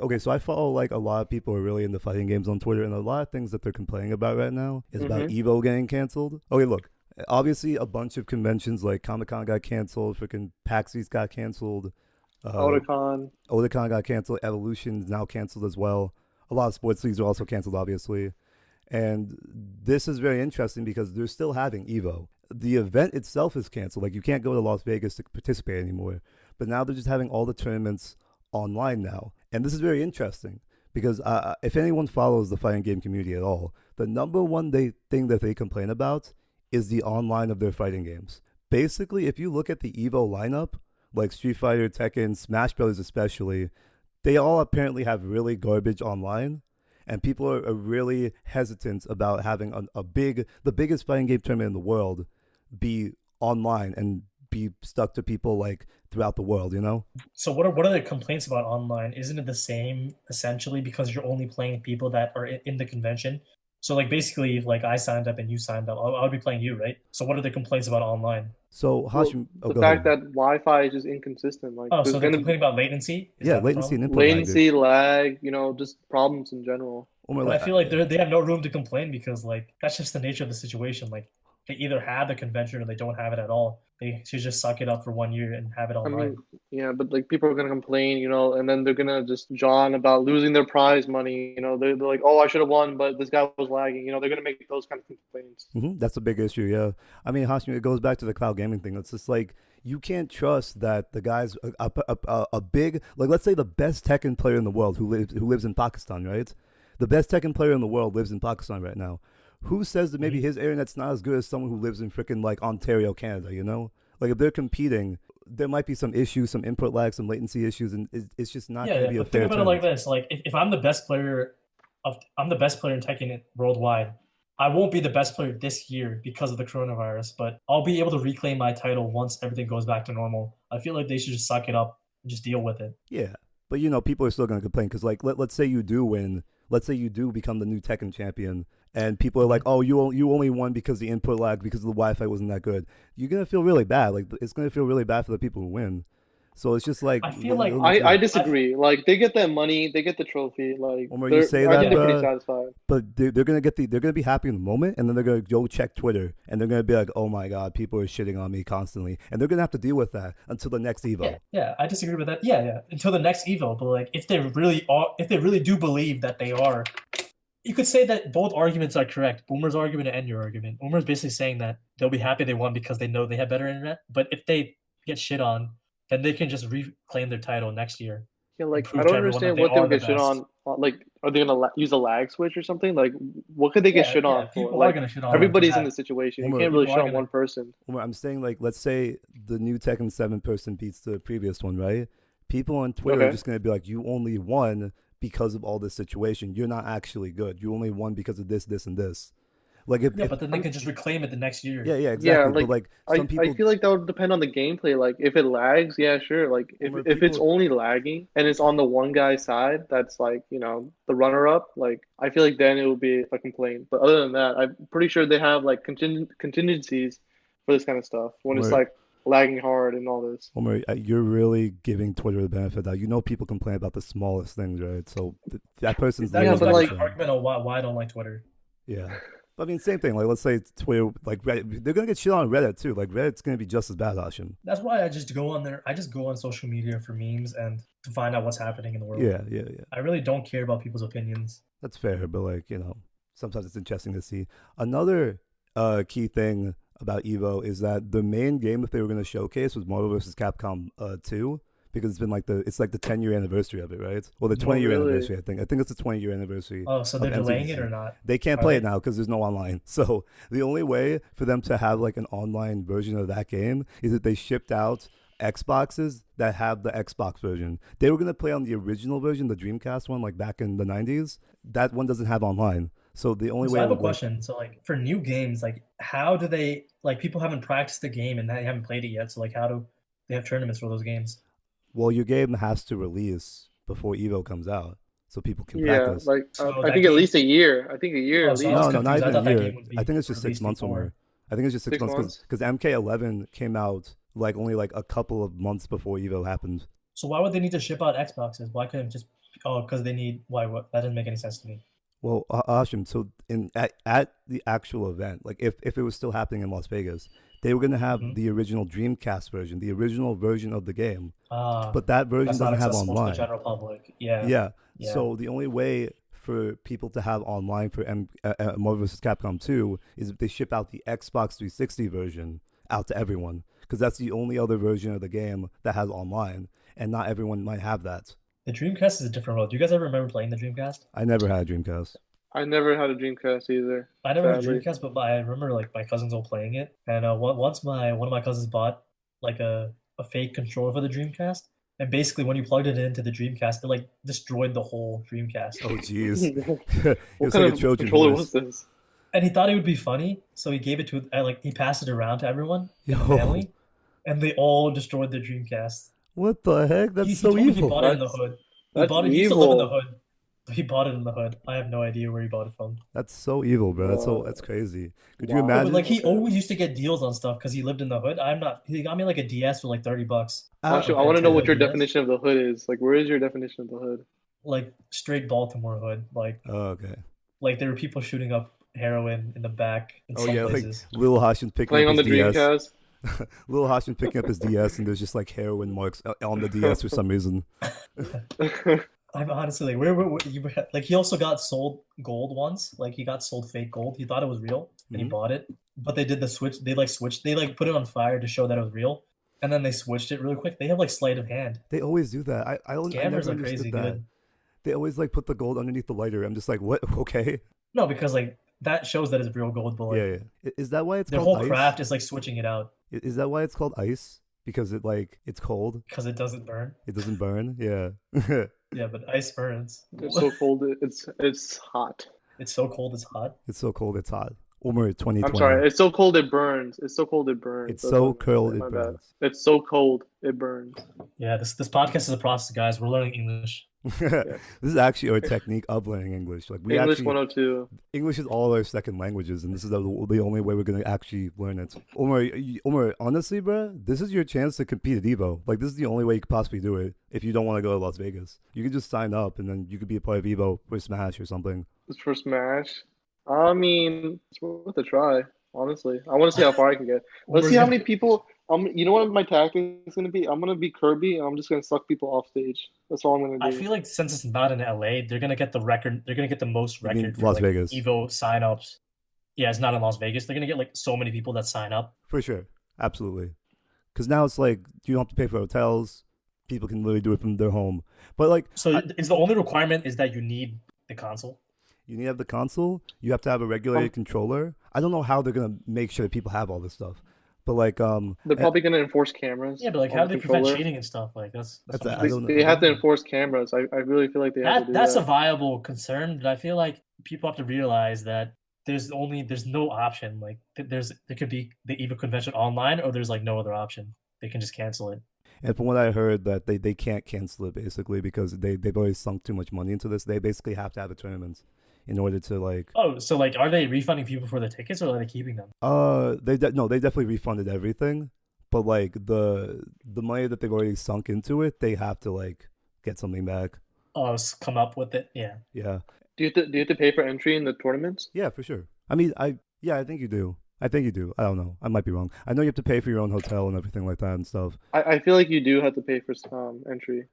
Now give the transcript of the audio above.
okay, so I follow like a lot of people who are really into fighting games on Twitter, and a lot of things that they're complaining about right now is about Mm-hmm. Evo getting canceled. Okay, look, obviously a bunch of conventions like Comic Con got canceled, freaking PAX East got canceled, uh, Otakon. Otakon got canceled, Evolution is now canceled as well. A lot of sports leagues are also canceled, obviously. And this is very interesting because they're still having Evo. The event itself is canceled. Like you can't go to Las Vegas to participate anymore. But now they're just having all the tournaments online now. And this is very interesting because if anyone follows the fighting game community at all, the number one thing that they complain about is the online of their fighting games. Basically, if you look at the Evo lineup, like Street Fighter, Tekken, Smash Brothers especially, they all apparently have really garbage online, and people are really hesitant about having the biggest fighting game tournament in the world be online and be stuck to people like throughout the world, you know? So what are the complaints about online? Isn't it the same essentially because you're only playing people that are in the convention? So like basically, if like I signed up and you signed up, I would be playing you, right? So what are the complaints about online? So Well, Hashim, oh, the go fact ahead. that Wi-Fi is just inconsistent. Like, Oh, there's so they're gonna be complaining about latency? Is Yeah, that the latency problem? and input lag. latency, lag, just problems in general. Omar, But I like, feel like they have no room to complain because like that's just the nature of the situation. Like they either have the convention or they don't have it at all. They should just suck it up for 1 year and have it I mean, online. yeah, but like people are gonna complain, and then they're gonna just jaw about losing their prize money. They're like, oh, I should have won, but this guy was lagging. They're gonna make those kind of complaints. that's a big issue. Yeah, I mean, Hashim, it goes back to the cloud gaming thing. It's just like you can't trust that the guys a big like let's say the best Tekken player in the world who lives in Pakistan, right? The best Tekken player in the world lives in Pakistan right now. Who says that maybe Mhm. his internet's not as good as someone who lives in freaking like Ontario, Canada? You know, like if they're competing, there might be some issues, some input lag, some latency issues, and it's just not Yeah, going to yeah, be a but think fair about it like tournament. this: like if I'm the best player I'm the best player in Tekken worldwide. I won't be the best player this year because of the coronavirus, but I'll be able to reclaim my title once everything goes back to normal. I feel like they should just suck it up and just deal with it. Yeah, but people are still going to complain because like let's say you do win, let's say you do become the new Tekken champion, and people are like, Mhm. oh, you only won because the input lag because the Wi-Fi wasn't that good. You're gonna feel really bad. Like it's gonna feel really bad for the people who win. So it's just like I feel like you'll need I to. I've disagree. Like they get that money, they get the trophy. Like Omar, you they're say I that, think they're yeah. pretty bro. satisfied. But they're gonna be happy in the moment, and then they're gonna go check Twitter, and they're gonna be like, "Oh my god, people are shitting on me constantly," and they're gonna have to deal with that until the next Yeah, Evo. yeah, I disagree with that. Yeah, yeah. Until the next Evo, but like if they really do believe that they are, you could say that both arguments are correct. Boomer's argument and your argument. Boomer's basically saying that they'll be happy they won because they know they have better internet. But if they get shit on, then they can just reclaim their title next year Yeah, and like I prove to don't everyone that understand they what they are would the get shit best. on. Like, are they gonna use a lag switch or something? Like, what could they get Yeah, shit yeah. on for? People are Like, gonna shit on them for everybody's in that. the situation. You Omar, can't really People shit are on one gonna. person. I'm saying like let's say the new Tekken 7 person beats the previous one, right? People on Twitter are Okay. just gonna be like, "You only won because of all this situation. You're not actually good. You only won because of this, this, and this." Like Yeah, if but then they I'm can just reclaim it the next year. yeah, Yeah, exactly. But like like I some I people, feel like that would depend on the gameplay. Like, if it lags, yeah, sure. Like, if Omar, if it's people, only lagging and it's on the one guy's side, that's like the runner up. Like, I feel like then it would be a complaint. But other than that, I'm pretty sure they have like contingencies for this kind of stuff when it's Omar, like lagging hard and all this. Omar, you're really giving Twitter the benefit of that. You know, people complain about the smallest things, right? So that person's That Yeah, goes literally but back to just like my saying, argument on why I don't like Twitter. yeah. I mean, same thing. Like, let's say Twitter, like Reddit, they're gonna get shit on Reddit too. Like, Reddit's gonna be just as bad, Hashim. That's why I just go on there. I just go on social media for memes and to find out what's happening in the world. Yeah, yeah, yeah. I really don't care about people's opinions. That's fair, but like sometimes it's interesting to see. Another key thing about Evo is that the main game that they were gonna showcase was Marvel vs. Capcom 2 because it's like the 10-year anniversary of it, right? Well, the Oh, 20-year really? anniversary, I think. I think it's the 20-year anniversary Oh, so of they're delaying it or MCVC. not? They can't Are play it they? now because there's no online. So the only way for them to have like an online version of that game is that they shipped out Xboxes that have the Xbox version. They were gonna play on the original version, the Dreamcast one, like back in the 90s. That one doesn't have online. So the only So way I it have a would work. question. So like for new games, like how do they like people haven't practiced the game and they haven't played it yet? So like how do they have tournaments for those games? Well, your game has to release before Evo comes out, so people can Yeah, practice. like So I that think at game. least a year. I think a year Oh, at so I was No, least. no, not confused. I even a thought that year. game would I be think it's just six released months before. somewhere. I think it's just six 6 months months. because MK11 came out like only like a couple of months before Evo happened. So why would they need to ship out Xboxes? Why couldn't just Oh, because they need why? What? That doesn't make any sense to me. Well, Ashim, so at the actual event, like if it was still happening in Las Vegas, they were gonna have Mhm. the original Dreamcast version, the original version of the game, Ah, but that version that's not doesn't have accessible to the online. general public. Yeah, Yeah. yeah. So the only way for people to have online for Marvel vs. Capcom 2 is if they ship out the Xbox 360 version out to everyone, because that's the only other version of the game that has online, and not everyone might have that. The Dreamcast is a different world. Do you guys ever remember playing the Dreamcast? I never had a Dreamcast. I never had a Dreamcast either, I never had a sadly. Dreamcast, but I remember like my cousins all playing it. And once one of my cousins bought like a fake controller for the Dreamcast, and basically when you plugged it into the Dreamcast, it like destroyed the whole Dreamcast. Oh, jeez. It What was kind like a of Trojan controller horse. was this? And he thought it would be funny, so he gave it to like he passed it around to everyone in the Yo, family, and they all destroyed the Dreamcast. what the heck? That's He so told me he evil. bought it in the That's hood. He that's bought it. He used to live in the evil. hood. He bought it in the hood. I have no idea where he bought it from. That's so evil, bro. Uh, That's crazy. Could you wow. No, but like imagine? he Okay. always used to get deals on stuff because he lived in the hood. I'm not. He got me like a DS for like $30. Actually, I Like a want to know what Nintendo your DS. definition of the hood is. Like, where is your definition of the hood? Like straight Baltimore hood. Oh, okay. Like there were people shooting up heroin in the back in Oh some yeah, like places. Lil Hashim picking Playing up on his the DS. Dreamcast? Lil Hashim picking up his DS, and there's just like heroin marks on the DS for some reason. I'm honestly like, where you like he also got sold gold once. Like he got sold fake gold. He thought it was real and he Mhm. bought it. But they did the switch. They like switched. They like put it on fire to show that it was real, and then they switched it really quick. They have like sleight of hand. They always do that. I Scammers never are crazy understood that. good. They always like put the gold underneath the lighter. I'm just like, what? Okay. No, because like that shows that it's real gold, but like Yeah, yeah. Is that why it's their called whole ice? craft is like switching it out Is that why it's called ice? Because it's cold. because it doesn't burn. It doesn't burn. Yeah. Yeah, but ice burns. It's so cold. It's hot. It's so cold, it's hot. It's so cold. It's hot. Umar I'm 2020. sorry. It's so cold it burns. It's so cold it burns. It's That's so what I'm cold saying, it my bad. burns. It's so cold it burns. Yeah, this podcast is a process, guys. We're learning English. This is actually our technique of learning English. Like we English actually 102. English is all our second languages, and this is the only way we're gonna actually learn it. Omar, honestly, bro, this is your chance to compete at Evo. Like this is the only way you could possibly do it. If you don't want to go to Las Vegas, you could just sign up, and then you could be a part of Evo for Smash or something. It's for Smash. I mean, it's worth a try. Honestly, I want to see how far I can get. Let's Uber's see how gonna- many people. You know what my tactic is gonna be? I'm gonna be Kirby, and I'm just gonna suck people off stage. That's all I'm gonna I do. feel like since it's not in LA, they're gonna get the record. They're gonna get the most You mean record for Las like Vegas? Evo signups. Yeah, it's not in Las Vegas. They're gonna get like so many people that sign up. For sure, absolutely. Because now it's like you don't have to pay for hotels. People can literally do it from their home. But like, So is the only requirement is that you need the console? you need to have the console. You have to have a regulated controller. I don't know how they're gonna make sure that people have all this stuff. But like, They're probably gonna enforce cameras. Yeah, but like on how the do they prevent controller. cheating and stuff? Like that's That's what a- I'm I don't know. They have to enforce cameras. I really feel like they have to do that's that. a viable concern, but I feel like people have to realize that there's no option. Like there could be the EVO convention online, or there's like no other option. They can just cancel it. And from what I heard, that they can't cancel it basically because they've already sunk too much money into this. They basically have to have a tournament in order to like. Oh, so like, are they refunding people for the tickets, or are they keeping them? No, they definitely refunded everything, but like the money that they've already sunk into it, they have to like get something back. Oh, come up with it. Yeah. Yeah, Do you have to pay for entry in the tournaments? yeah, for sure. I mean, I think you do. I think you do. I don't know. I might be wrong. I know you have to pay for your own hotel and everything like that and stuff. I feel like you do have to pay for entry.